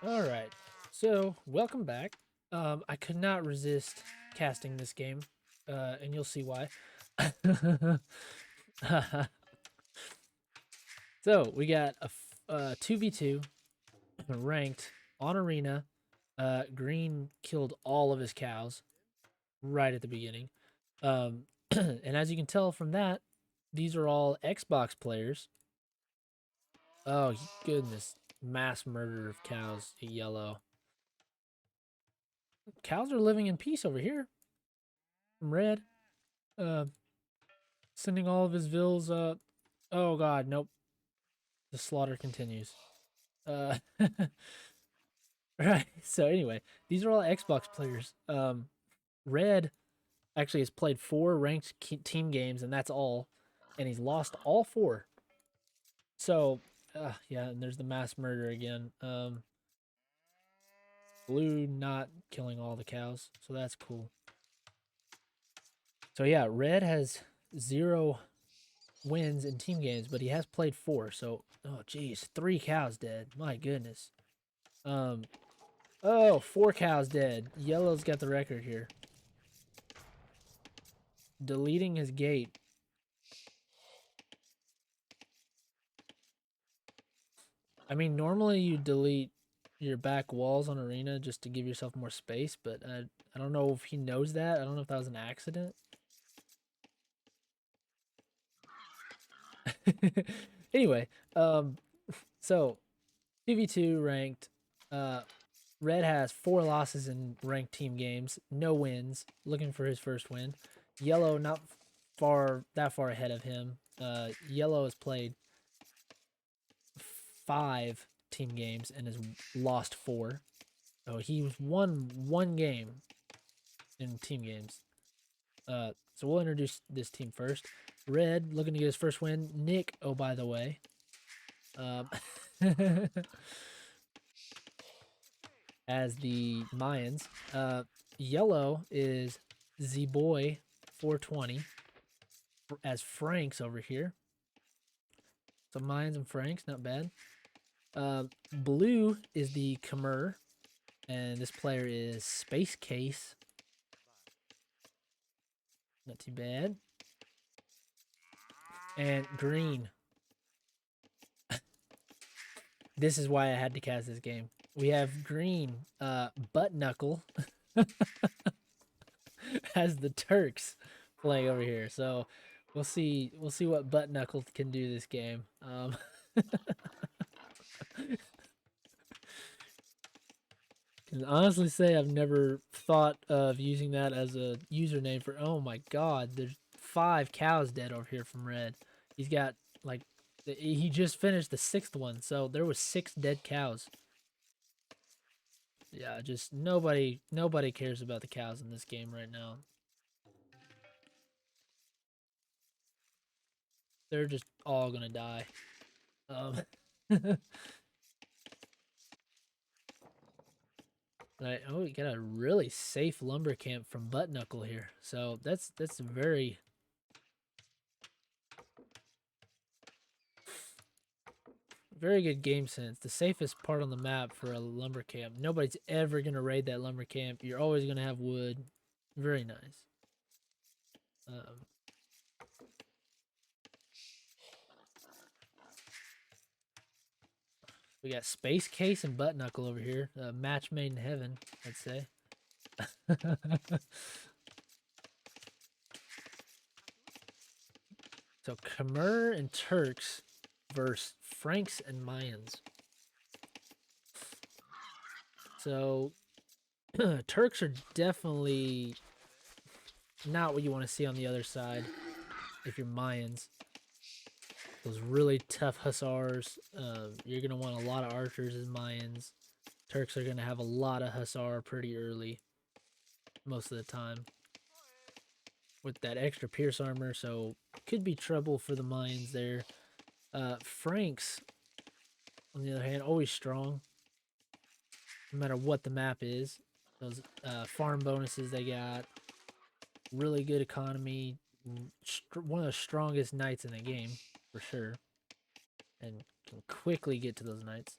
All right. So, welcome back. I could not resist casting this game, and you'll see why. So, we got a 2v2 ranked on arena. Green killed all of his cows right at the beginning. And as you can tell from that, these are all Xbox players. Oh, goodness. Mass murder of cows, yellow. Cows are living in peace over here. Red. Uh, Sending all of his vills. Oh god, nope. The slaughter continues. Right. So anyway, these are all Xbox players. Red actually has played 4 ranked team games, and that's all, and he's lost all 4. So, yeah, and there's the mass murder again. Blue not killing all the cows, so that's cool. So yeah, Red has 0 wins in team games, but he has played 4. So, oh geez, 3 cows dead. My goodness. Um, oh, 4 cows dead. Yellow's got the record here. Deleting his gate. I mean, normally you delete your back walls on arena just to give yourself more space, but I don't know if he knows that. I don't know if that was an accident. Anyway, so 2v2 ranked. Uh, Red has 4 losses in ranked team games, no wins. Looking for his first win. Yellow not far ahead of him. Yellow has played 5 team games and has lost 4. So he's won 1 game in team games. So we'll introduce this team first. Red looking to get his first win. Nick, oh by the way, um, as the Mayans. Yellow is Z Boy 420 as Franks over here. So Mayans and Franks, not bad. Blue is the Khmer, and this player is Space Case. Not too bad. And green. This is why I had to cast this game. We have green, Butt Knuckle as the Turks playing over here. So we'll see what Butt Knuckle can do this game. Can honestly say I've never thought of using that as a username for. Oh my god, there's 5 cows dead over here from Red. He's got like he just finished the 6th one, so there was 6 dead cows. Yeah, just nobody cares about the cows in this game right now. They're just all gonna die. Um, right. Oh, we got a really safe lumber camp from Butt Knuckle here. So that's very good game sense. The safest part on the map for a lumber camp. Nobody's ever gonna raid that lumber camp. You're always gonna have wood. Very nice. Um, we got Space Case and Butt Knuckle over here. Match made in heaven, I'd say. So Khmer and Turks versus Franks and Mayans. So Turks are definitely not what you want to see on the other side if you're Mayans. Those really tough hussars. You're going to want a lot of archers as Mayans. Turks are going to have a lot of hussar pretty early, most of the time, with that extra pierce armor. So could be trouble for the Mayans there. Franks, on the other hand, always strong, no matter what the map is. Those farm bonuses they got, really good economy, one of the strongest knights in the game, for sure. And can quickly get to those knights.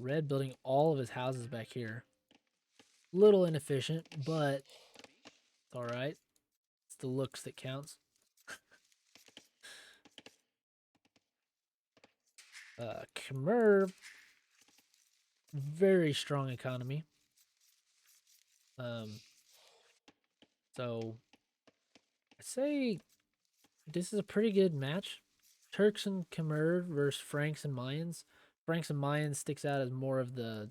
Red building all of his houses back here. Little inefficient, but it's all right. It's the looks that counts. Khmer, very strong economy. So I'd say this is a pretty good match. Turks and Khmer versus Franks and Mayans. Franks and Mayans sticks out as more of the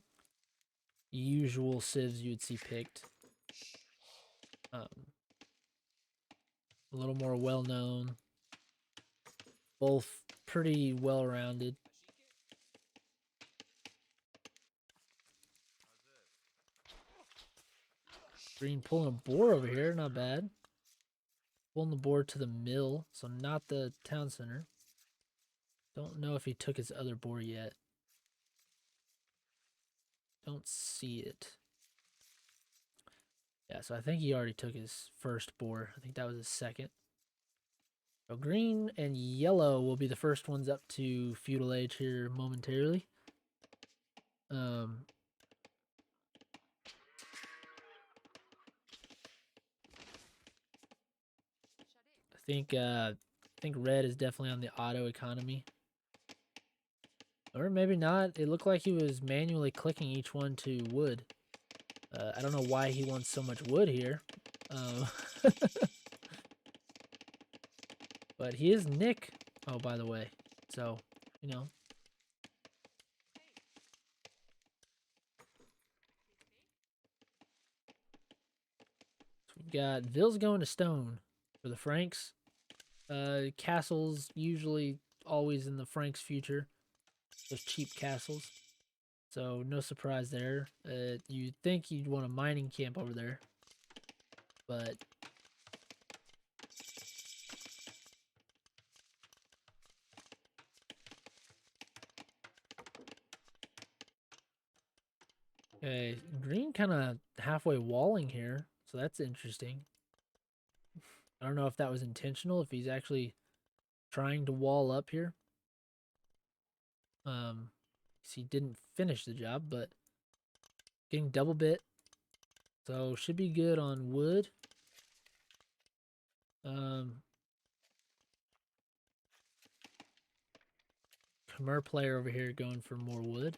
usual civs you'd see picked. A little more well known. Both pretty well rounded. Green pulling a boar over here, not bad. Pulling the boar to the mill, so not the town center. Don't know if he took his other boar yet. Don't see it. Yeah, so I think he already took his first boar. I think that was his second. So green and yellow will be the first ones up to feudal age here momentarily. I think red is definitely on the auto economy. Or maybe not. It looked like he was manually clicking each one to wood. I don't know why he wants so much wood here. But he is Nick. Oh, by the way. So, you know. So we've got Ville's going to stone for the Franks. Castles usually always in the Franks' future. Those cheap castles. So no surprise there. You'd think you'd want a mining camp over there. But okay, green kind of halfway walling here. So that's interesting. I don't know if that was intentional, if he's actually trying to wall up here. He didn't finish the job, but getting double bit. So should be good on wood. Khmer player over here going for more wood.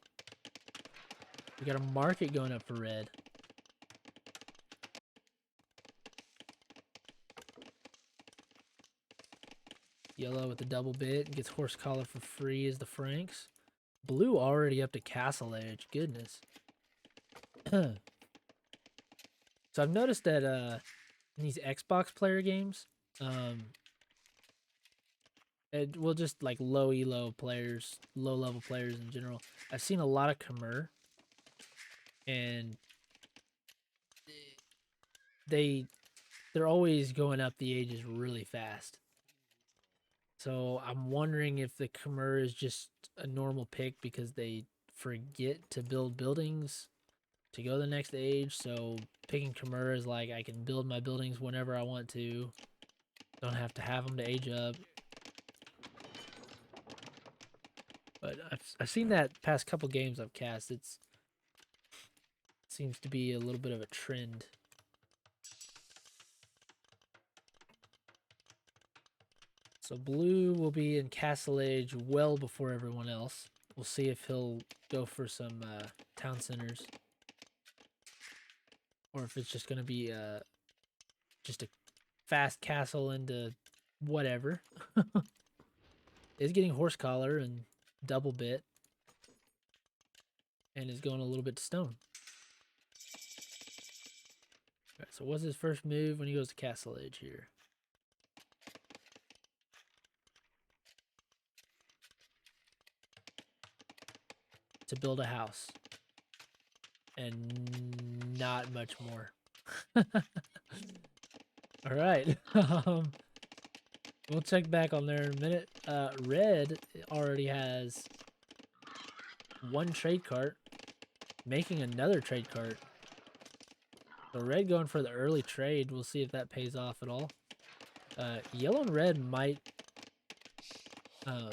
We got a market going up for red. Yellow with the double bit gets horse collar for free as the Franks. Blue already up to castle age. Goodness. So I've noticed that in these Xbox player games, well, just like low elo players, low level players in general, I've seen a lot of Khmer, and they're always going up the ages really fast. So I'm wondering if the Khmer is just a normal pick because they forget to build buildings to go the next age. So picking Khmer is like, I can build my buildings whenever I want to. Don't have to have them to age up. But I've seen that past couple games I've cast. It seems to be a little bit of a trend. So blue will be in Castle Age well before everyone else. We'll see if he'll go for some town centers. Or if it's just going to be just a fast castle into whatever. Is getting horse collar and double bit. And is going a little bit to stone. All right, so what's his first move when he goes to Castle Age here? To build a house. And not much more. All right. We'll check back on there in a minute. Red already has one trade cart, making another trade cart. So red going for the early trade. We'll see if that pays off at all. Yellow and red might I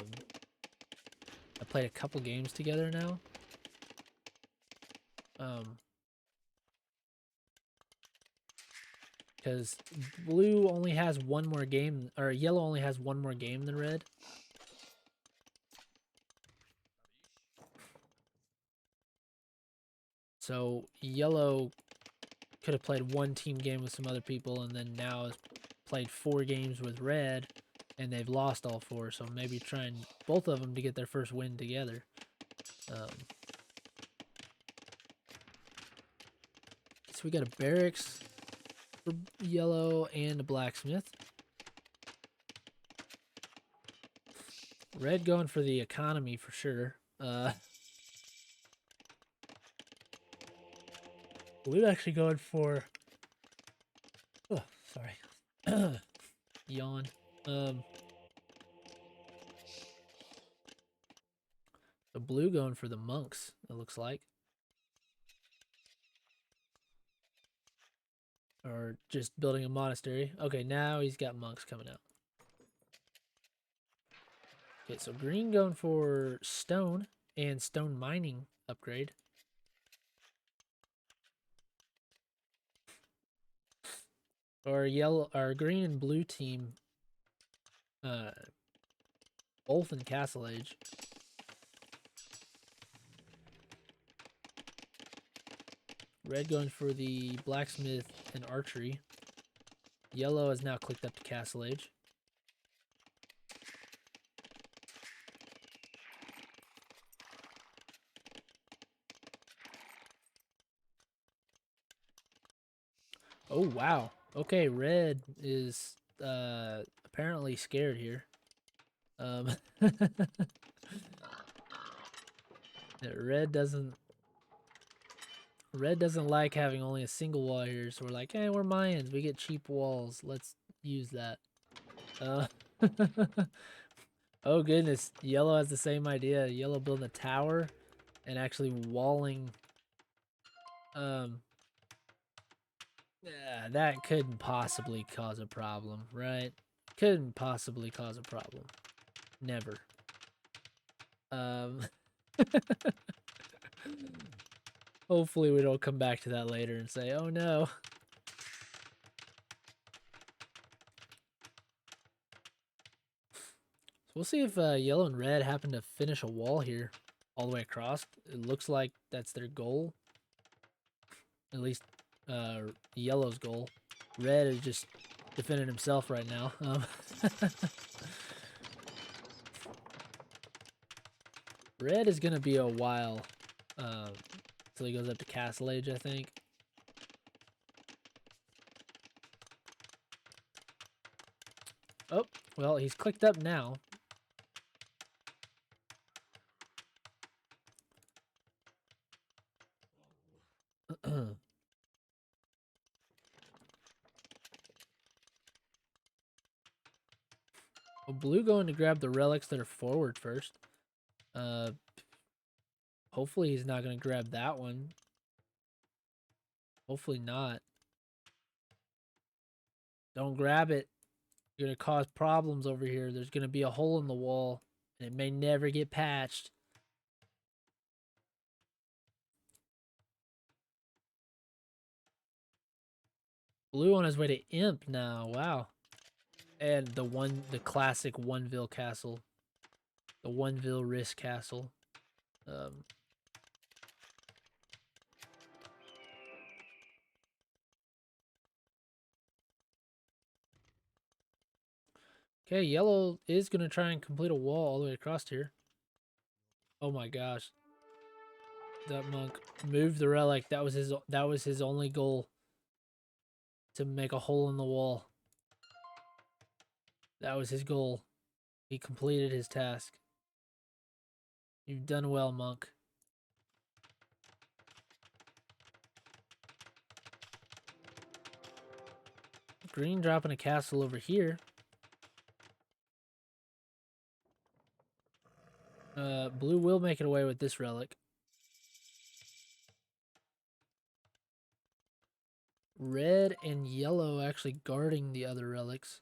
played a couple games together now. Because blue only has one more game, or yellow only has one more game than red. So yellow could have played one team game with some other people, and then now has played 4 games with red, and they've lost all 4. So maybe trying both of them to get their first win together. So we got a barracks for yellow and a blacksmith. Red going for the economy for sure. Blue actually going for... Oh, sorry. Yawn. The blue going for the monks, it looks like. Or just building a monastery. Okay, now he's got monks coming out. Okay, so green going for stone and stone mining upgrade. Or yellow, or green and blue team, both in Castle Age. Red going for the blacksmith and archery. Yellow has now clicked up to Castle Age. Oh, wow. Okay, red is apparently scared here. Red doesn't like having only a single wall here, so we're like, hey, we're Mayans, we get cheap walls. Let's use that. Oh goodness, yellow has the same idea. Yellow building a tower and actually walling. Yeah, that couldn't possibly cause a problem, right? Couldn't possibly cause a problem. Never. Hopefully we don't come back to that later and say, oh no. So we'll see if yellow and red happen to finish a wall here all the way across. It looks like that's their goal. At least yellow's goal. Red is just defending himself right now. Red is going to be a while till he goes up to Castle Age, I think. Oh, well, he's clicked up now. Well, blue going to grab the relics that are forward first. Hopefully he's not going to grab that one. Hopefully not. Don't grab it. You're going to cause problems over here. There's going to be a hole in the wall, and it may never get patched. Blue on his way to Imp now. Wow. And the classic Oneville Castle. The Oneville Risk Castle. Okay, yellow is going to try and complete a wall all the way across here. Oh my gosh. That monk moved the relic. That was his only goal. To make a hole in the wall. That was his goal. He completed his task. You've done well, monk. Green dropping a castle over here. Blue will make it away with this relic. Red and yellow actually guarding the other relics.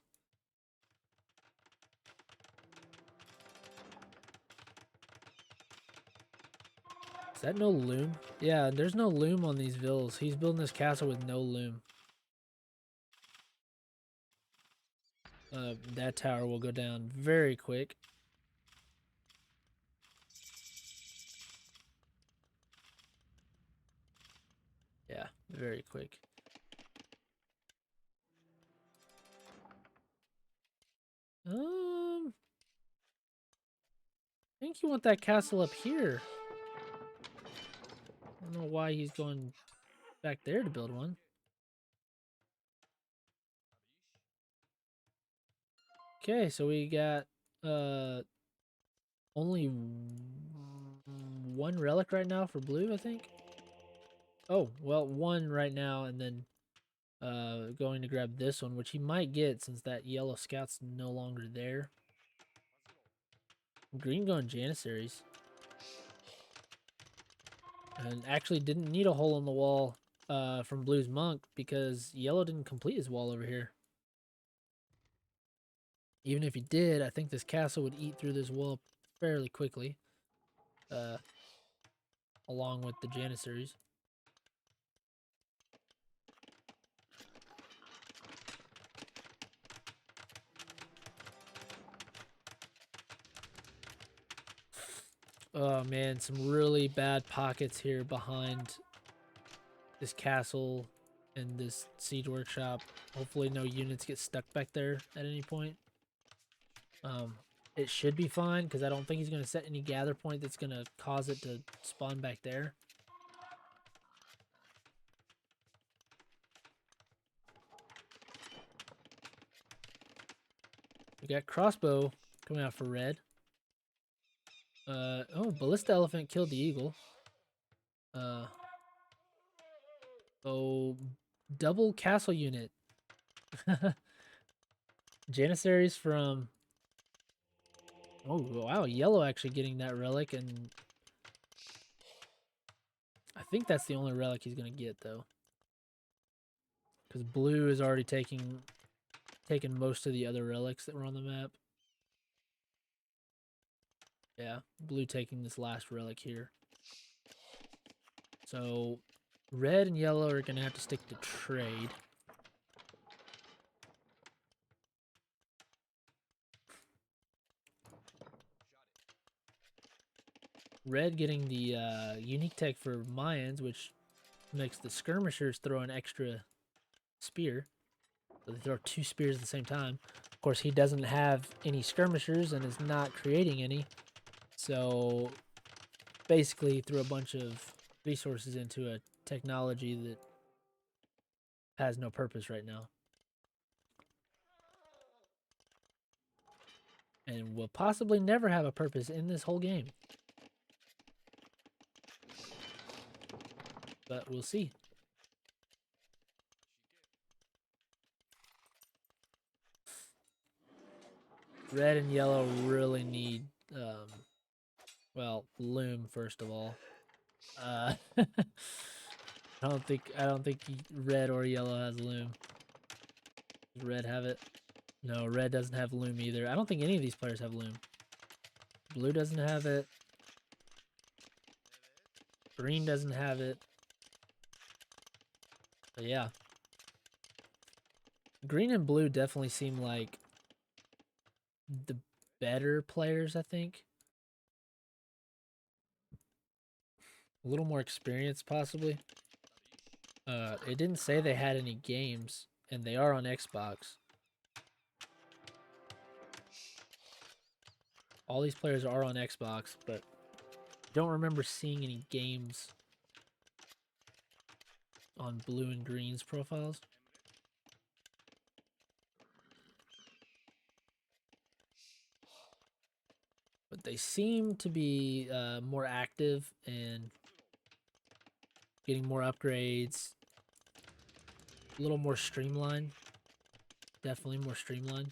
Is that no loom? Yeah, there's no loom on these villas. He's building this castle with no loom. That tower will go down very quick. Yeah, very quick. I think you want that castle up here. I don't know why he's going back there to build one. Okay, so we got only one relic right now for blue, I think. Oh, well, one right now, and then going to grab this one, which he might get since that yellow scout's no longer there. Green going Janissaries. And actually didn't need a hole in the wall from blue's monk because yellow didn't complete his wall over here. Even if he did, I think this castle would eat through this wall fairly quickly. Along with the Janissaries. Oh man, some really bad pockets here behind this castle and this siege workshop. Hopefully no units get stuck back there at any point. It should be fine because I don't think he's going to set any gather point that's going to cause it to spawn back there. We got crossbow coming out for red. Oh, ballista elephant killed the eagle. Oh, double castle unit. Janissaries from... Oh, wow, yellow actually getting that relic, and I think that's the only relic he's going to get, though. Because blue is already taking most of the other relics that were on the map. Yeah, blue taking this last relic here. So, red and yellow are going to have to stick to trade. Red getting the unique tech for Mayans, which makes the skirmishers throw an extra spear. So they throw 2 spears at the same time. Of course, he doesn't have any skirmishers and is not creating any. So basically, he threw a bunch of resources into a technology that has no purpose right now. And will possibly never have a purpose in this whole game. But we'll see. Red and yellow really need, well, loom first of all. I don't think red or yellow has loom. Does red have it? No, red doesn't have loom either. I don't think any of these players have loom. Blue doesn't have it. Green doesn't have it. But yeah. Green and blue definitely seem like the better players, I think. A little more experience, possibly. It didn't say they had any games, and they are on Xbox. All these players are on Xbox, but don't remember seeing any games on blue and green's profiles. But they seem to be more active and getting more upgrades. A little more streamlined. Definitely more streamlined.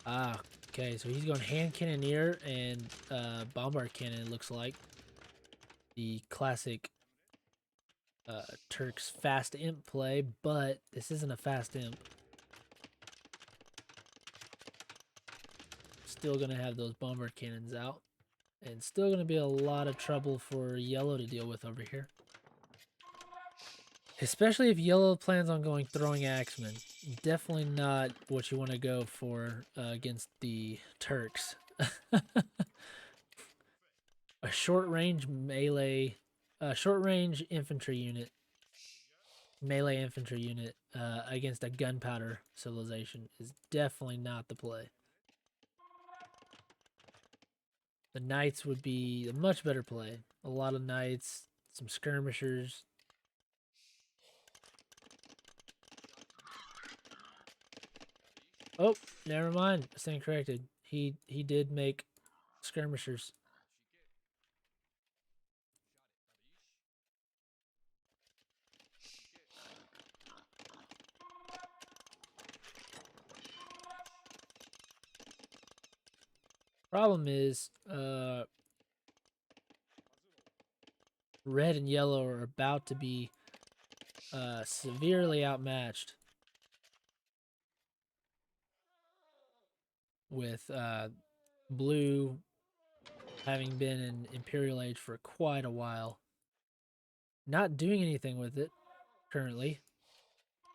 Ah, okay, so he's going hand cannoneer and bombard cannon, it looks like. The classic Turks fast imp play, but this isn't a fast imp. still going to have those bombard cannons out. And still going to be a lot of trouble for yellow to deal with over here. Especially if yellow plans on going throwing axemen. Definitely not what you want to go for against the Turks. A short-range melee, short-range infantry unit, melee infantry unit against a gunpowder civilization is definitely not the play. The knights would be a much better play. A lot of knights, some skirmishers. Oh, never mind. I stand corrected. He did make skirmishers. Problem is, red and yellow are about to be severely outmatched with blue having been in Imperial Age for quite a while. Not doing anything with it currently,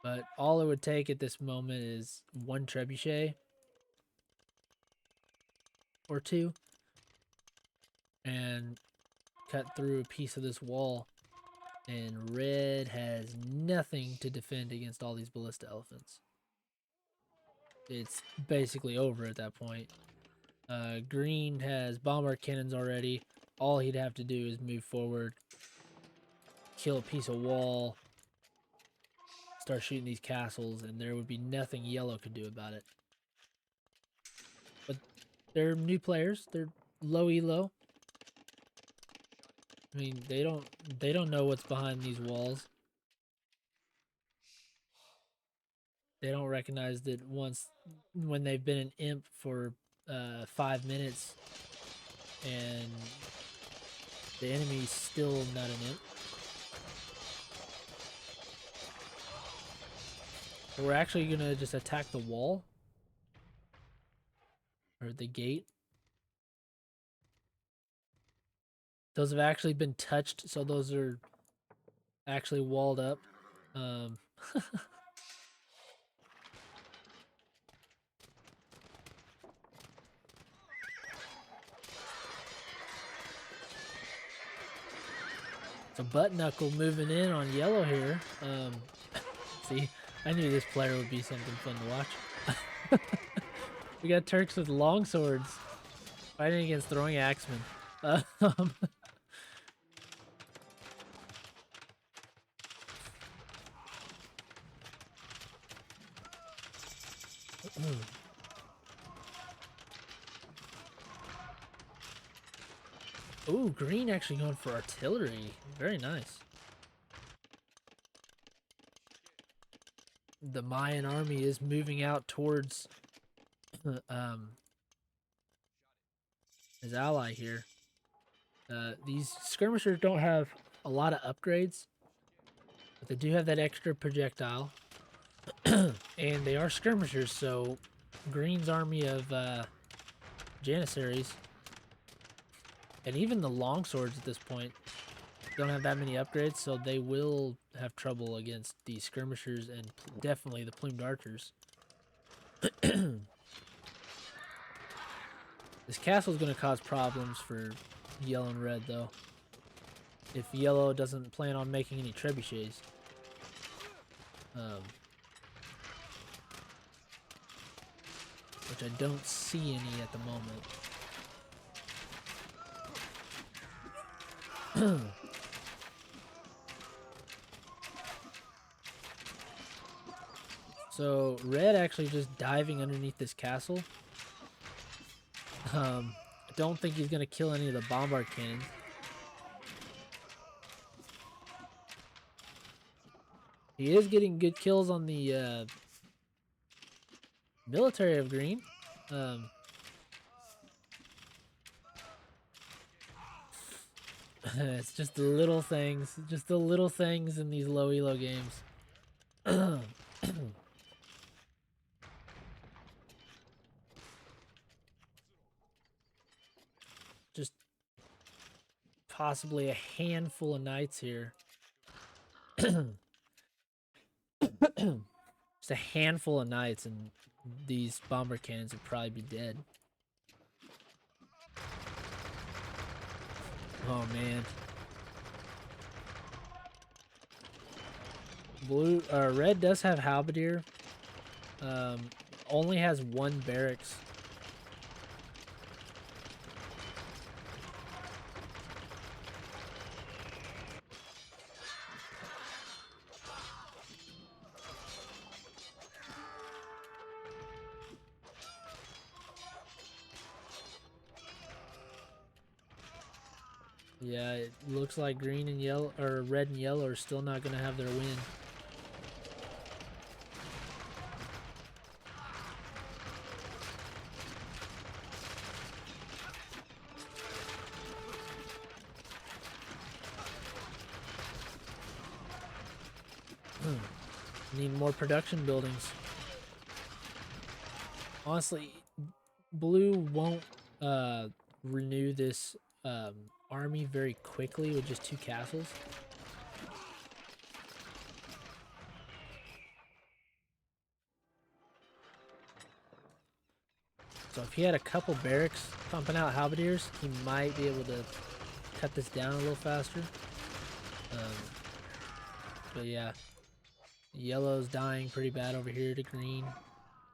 but all it would take at this moment is one trebuchet or two and cut through a piece of this wall, and red has nothing to defend against all these ballista elephants. It's basically over at that point. Green has bombard cannons already. All he'd have to do is move forward, kill a piece of wall, start shooting these castles, and there would be nothing yellow could do about it. But they're new players. They're low elo. I mean, they don't know what's behind these walls. They don't recognize that when they've been an imp for 5 minutes and the enemy's still not an imp. So we're actually gonna just attack the wall or the gate. Those have actually been touched, so those are actually walled up. So butt knuckle moving in on yellow here. See, I knew this player would be something fun to watch. We got Turks with long swords fighting against throwing axemen. Ooh, green actually going for artillery. Very nice. The Mayan army is moving out towards his ally here. These skirmishers don't have a lot of upgrades, but they do have that extra projectile. And they are skirmishers, so Green's army of Janissaries, and even the longswords at this point, don't have that many upgrades, so they will have trouble against the skirmishers and definitely the plumed archers. This castle is going to cause problems for yellow and red, though. If yellow doesn't plan on making any trebuchets. Which I don't see any at the moment. So red actually just diving underneath this castle. I don't think he's gonna kill any of the bombard cannons. He is getting good kills on the military of green. It's just the little things, in these low elo games. possibly a handful of knights here. Just a handful of knights, and these bomber cannons would probably be dead. Oh man. Red does have halberdier. Only has one barracks. Yeah, it looks like green and yellow, or red and yellow, are still not going to have their win. Need more production buildings. Honestly, blue won't renew this army very quickly with just 2 castles. So if he had a couple barracks pumping out halberdiers, he might be able to cut this down a little faster. But yeah, yellow's dying pretty bad over here to green.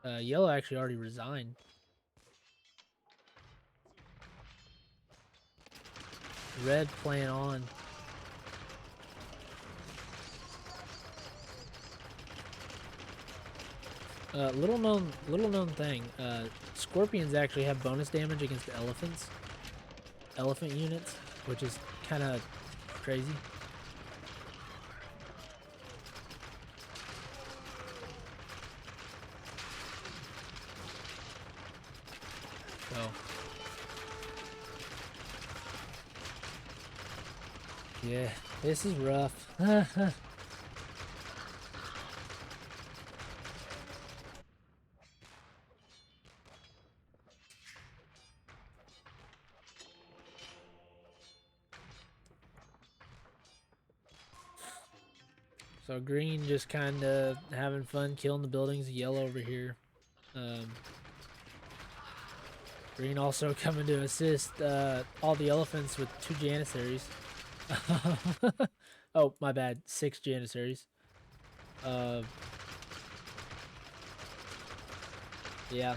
Yellow actually already resigned. Red playing on. Little known thing. Scorpions actually have bonus damage against elephant units, which is kind of crazy. So yeah, this is rough. So green just kind of having fun killing the buildings. Yellow over here. Green also coming to assist all the elephants with 2 janissaries. Oh, my bad. 6 janissaries. Yeah.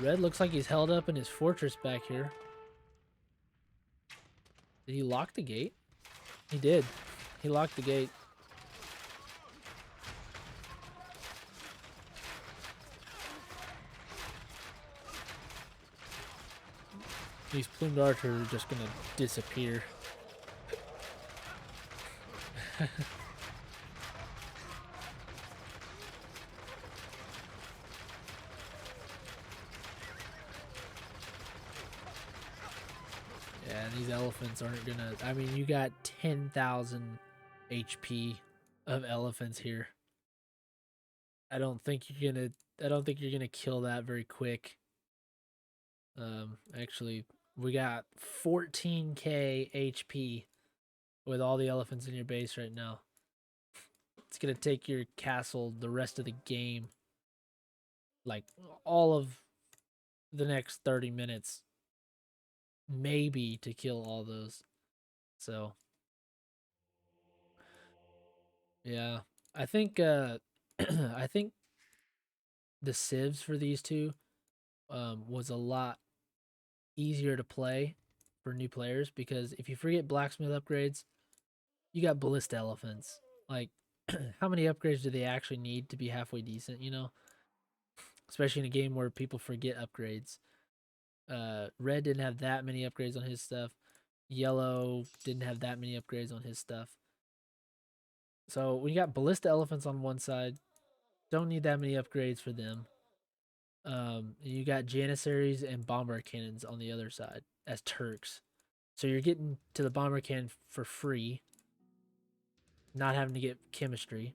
Red looks like he's held up in his fortress back here. Did he lock the gate? He did. He locked the gate. These plumed archers are just gonna disappear. Yeah, these elephants aren't gonna... I mean, you got 10,000 HP of elephants here. I don't think you're gonna kill that very quick. Actually, we got 14k HP with all the elephants in your base right now. It's gonna take your castle the rest of the game, like all of the next 30 minutes, maybe, to kill all those. So yeah, I think I think the civs for these two was a lot easier to play for new players, because if you forget blacksmith upgrades, you got ballista elephants. Like, how many upgrades do they actually need to be halfway decent, you know? Especially in a game where people forget upgrades. Red didn't have that many upgrades on his stuff. Yellow didn't have that many upgrades on his stuff. So we got ballista elephants on one side. Don't need that many upgrades for them. You got janissaries and bomber cannons on the other side as Turks. So you're getting to the bomber cannon for free, not having to get chemistry.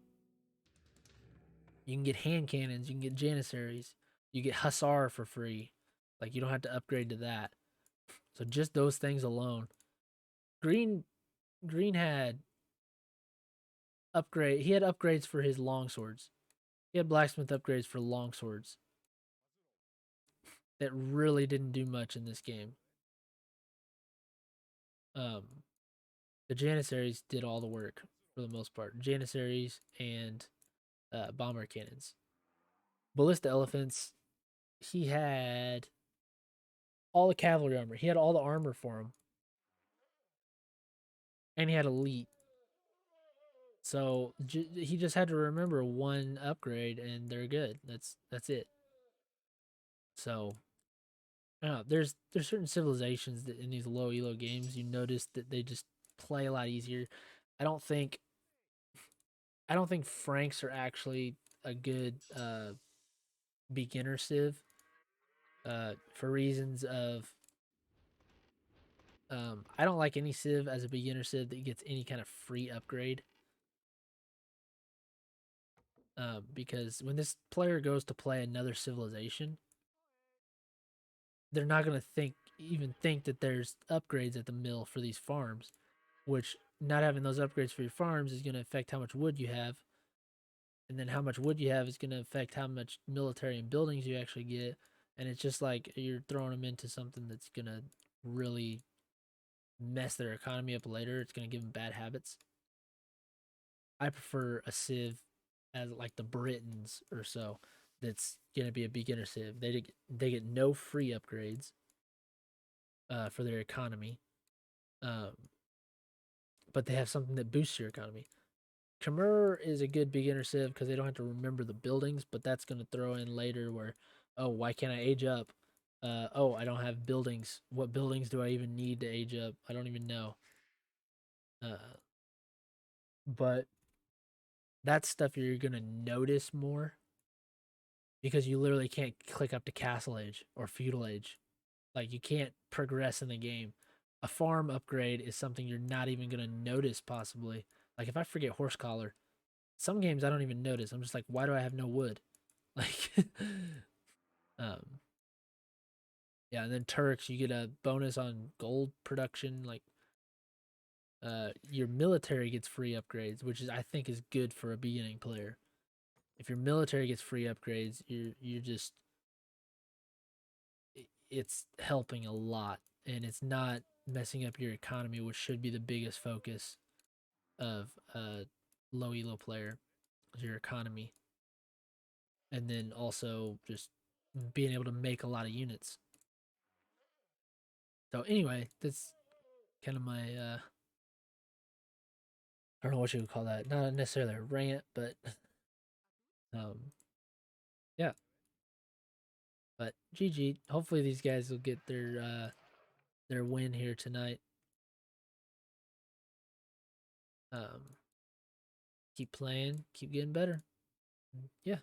You can get hand cannons, you can get janissaries, you get hussar for free. Like you don't have to upgrade to that. So just those things alone. Green Green had upgrade. He had upgrades for his long swords. He had blacksmith upgrades for long swords that really didn't do much in this game. Um, the janissaries did all the work for the most part. Janissaries and bomber cannons. Ballista elephants. He had all the cavalry armor. He had all the armor for him, and he had elite. So he just had to remember one upgrade, and they're good. That's it. So I don't know. There's certain civilizations that in these low elo games you notice that they just play a lot easier. I don't think I don't think Franks are actually a good beginner civ for reasons of I don't like any civ as a beginner civ that gets any kind of free upgrade. Because when this player goes to play another civilization, they're not gonna think that there's upgrades at the mill for these farms, which not having those upgrades for your farms is gonna affect how much wood you have, and then how much wood you have is gonna affect how much military and buildings you actually get, and it's just like you're throwing them into something that's gonna really mess their economy up later. It's gonna give them bad habits. I prefer a civ as like the Britons or so. That's gonna be a beginner civ. They get no free upgrades for their economy, um, but they have something that boosts your economy. Khmer is a good beginner civ because they don't have to remember the buildings, but that's gonna throw in later where, oh, why can't I age up? Oh, I don't have buildings. What buildings do I even need to age up? I don't even know. Uh, but that's stuff you're gonna notice more because you literally can't click up to castle age or feudal age. Like you can't progress in the game. A farm upgrade is something you're not even gonna notice possibly. Like if I forget horse collar, some games I don't even notice. I'm just like, why do I have no wood? Like, um, yeah. And then Turks, you get a bonus on gold production. Like, your military gets free upgrades, which is I think is good for a beginning player. If your military gets free upgrades, you're just it's helping a lot, and it's not messing up your economy, which should be the biggest focus of a low elo player, is your economy, and then also just being able to make a lot of units. So anyway, that's kind of my I don't know what you would call that. Not necessarily a rant, but um yeah. But GG. Hopefully these guys will get their win here tonight. Um keep playing, keep getting better. Yeah.